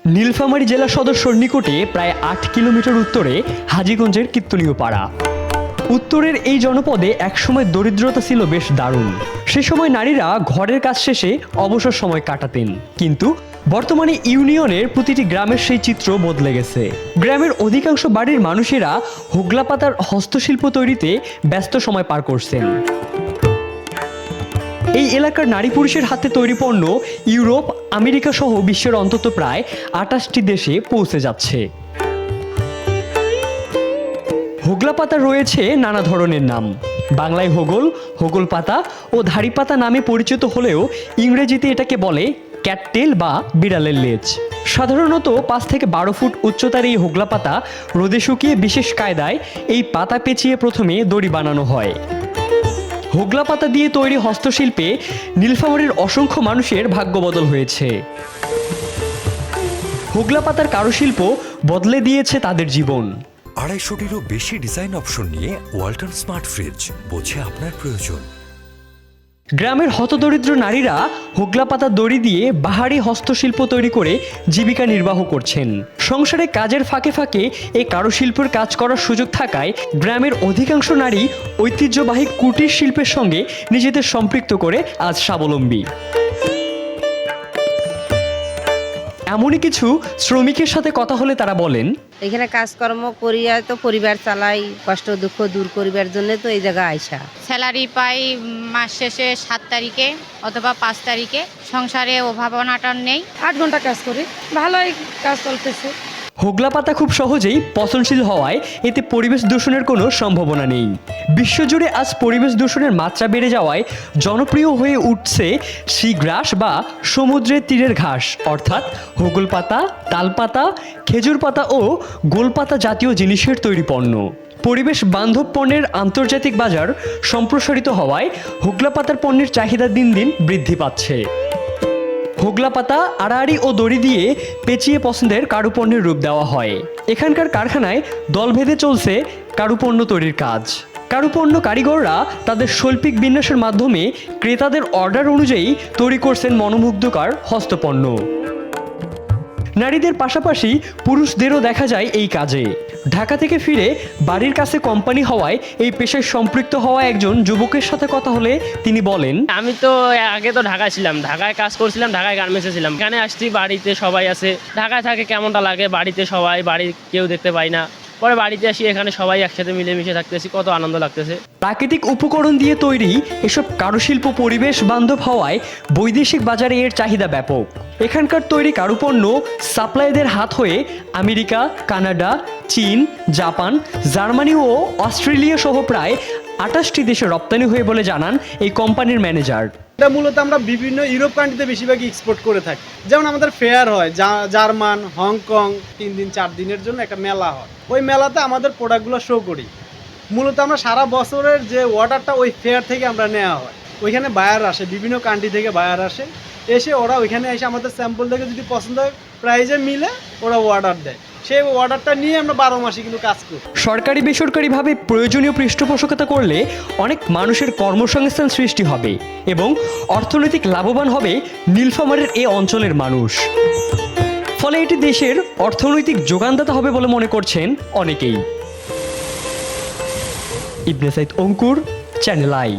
নীলফামারী জেলা সদস্যর নিকটে প্রায় ৮ কিলোমিটার উত্তরে হাজীগঞ্জের কীর্তনীয় পাড়া। উত্তরের এই জনপদে একসময় দরিদ্রতা ছিল বেশ দারুণ। সে সময় নারীরা ঘরের কাজ শেষে অবসর সময় কাটাতেন, কিন্তু বর্তমানে ইউনিয়নের প্রতিটি গ্রামের সেই চিত্র বদলে গেছে। গ্রামের অধিকাংশ বাড়ির মানুষেরা হোগলা পাতার হস্তশিল্প তৈরিতে ব্যস্ত সময় পার করছেন। এই এলাকার নারী পুরুষের হাতে তৈরি পণ্য ইউরোপ, আমেরিকা সহ বিশ্বের অন্তত প্রায় ২৮টি দেশে পৌঁছে যাচ্ছে। হোগলা পাতা রয়েছে নানা ধরনের নাম। বাংলায় হোগল, হোগল পাতা ও ধাড়ি পাতা নামে পরিচিত হলেও ইংরেজিতে এটাকে বলে ক্যাটটেল বা বিড়ালের লেজ। সাধারণত ৫ থেকে ১২ ফুট উচ্চতার এই হোগলা পাতা রোদে শুকিয়ে বিশেষ কায়দায় এই পাতা পেঁচিয়ে প্রথমে দড়ি বানানো হয়। হোগলা পাতা দিয়ে তৈরি হস্তশিল্পে নীলফামারীর অসংখ্য মানুষের ভাগ্য বদল হয়েছে। হোগলা পাতার কারুশিল্প বদলে দিয়েছে তাদের জীবন। ২৫০টিরও বেশি ডিজাইন অপশন নিয়ে ওয়ালটন স্মার্ট ফ্রিজ, বোঝে আপনার প্রয়োজন। গ্রামের হতদরিদ্র নারীরা হোগলা পাতার দড়ি দিয়ে বাহারি হস্তশিল্প তৈরি করে জীবিকা নির্বাহ করছেন। সংসারে কাজের ফাঁকে ফাঁকে এই কারুশিল্পের কাজ করার সুযোগ থাকায় গ্রামের অধিকাংশ নারী ঐতিহ্যবাহী কুটির শিল্পের সঙ্গে নিজেদের সম্পৃক্ত করে আজ স্বাবলম্বী। এমনই কিছু শ্রমিকের সাথে কথা হলে তারা বলেন, এখানে কাজকর্ম করিয়া তো পরিবার চালাই, কষ্ট দুঃখ দূর করিবার জন্য তো এই জায়গা আইসা। স্যালারি পাই মাস শেষে ৭ তারিখে অথবা ৫ তারিখে। সংসারে অভাব অনাটন নেই। ৮ ঘন্টা কাজ করি, ভালোই কাজ চলতেছে। হোগলা পাতা খুব সহজেই পচনশীল হওয়ায় এতে পরিবেশ দূষণের কোনো সম্ভাবনা নেই। বিশ্বজুড়ে আজ পরিবেশ দূষণের মাত্রা বেড়ে যাওয়ায় জনপ্রিয় হয়ে উঠছে সিগ্রাস বা সমুদ্রের তীরের ঘাস, অর্থাৎ হোগল পাতা, তাল পাতা, খেজুর পাতা ও গোলপাতা জাতীয় জিনিসের তৈরি পণ্য। পরিবেশ বান্ধব পণ্যের আন্তর্জাতিক বাজার সম্প্রসারিত হওয়ায় হোগলা পাতার পণ্যের চাহিদা দিন দিন বৃদ্ধি পাচ্ছে। হোগলা পাতা আড়াআড়ি ও দড়ি দিয়ে পেঁচিয়ে পছন্দের কারুপণ্যের রূপ দেওয়া হয়। এখানকার কারখানায় দলভেদে চলছে কারুপণ্য তৈরির কাজ। কারুপণ্য কারিগররা তাদের শৈল্পিক বিন্যাসের মাধ্যমে ক্রেতাদের অর্ডার অনুযায়ী তৈরি করছেন মনোমুগ্ধকর হস্তপণ্য। নারীদের পাশাপাশি পুরুষদেরও দেখা যায় এই কাজে। ঢাকা থেকে ফিরে বাড়ির কাছে কোম্পানি হওয়ায় এই পেশায় সম্পৃক্ত হওয়া একজন যুবকের সাথে কথা হলে তিনি বলেন, আমি তো আগে তো ঢাকায় ছিলাম, ঢাকায় কাজ করছিলাম, ঢাকায় গার্মেন্টসে ছিলাম। এখানে আসছি, বাড়িতে সবাই আছে। ঢাকায় থাকে কেমনটা লাগে, বাড়িতে সবাই, বাড়ির কেউ দেখতে পাই না। পরে বাড়িতে আসি, এখানে সবাই একসাথে মিলেমিশে থাকতেছি, কত আনন্দ লাগতেছে। প্রাকৃতিক উপকরণ দিয়ে তৈরি এসব কারুশিল্প পরিবেশ বান্ধব হওয়ায় বৈদেশিক বাজারে এর চাহিদা ব্যাপক। এখানকার তৈরি কারুপণ্য সাপ্লাইদের হাত হয়ে আমেরিকা, কানাডা, চীন, জাপান, জার্মানি ও অস্ট্রেলিয়া সহ প্রায় ২৮টি দেশে রপ্তানি হয়ে বলে জানান এই কোম্পানির ম্যানেজার। এটা মূলত আমরা বিভিন্ন ইউরোপ কান্ট্রিতে বেশিরভাগই এক্সপোর্ট করে থাকি। যেমন আমাদের ফেয়ার হয় জার্মান, হংকং, 3 দিন 4 দিনের জন্য একটা মেলা হয়। ওই মেলাতে আমাদের প্রোডাক্টগুলো শো করি। মূলত আমরা সারা বছরের যে অর্ডারটা ওই ফেয়ার থেকে আমরা নেওয়া হয়। ওইখানে বায়ার আসে, বিভিন্ন কান্ট্রি থেকে বায়ার আসে, এসে ওরা ওইখানে এসে আমাদের স্যাম্পল দেখে যদি পছন্দ হয়, প্রাইজে মিলে ওরা অর্ডার দেয়। সেই অর্ডারটা নিয়ে আমরা 12 মাসে কিন্তু কাজ করি। সরকারি বেসরকারিভাবে প্রয়োজনীয় পৃষ্ঠপোষকতা করলে অনেক মানুষের কর্মসংস্থান সৃষ্টি হবে এবং অর্থনৈতিক লাভবান হবে নীলফামারীর এই অঞ্চলের মানুষ। ফলে এটি দেশের অর্থনৈতিক যোগানদাতা হবে বলে মনে করছেন অনেকেই। ইবনে সাইদ অঙ্কুর, চ্যানেল আই।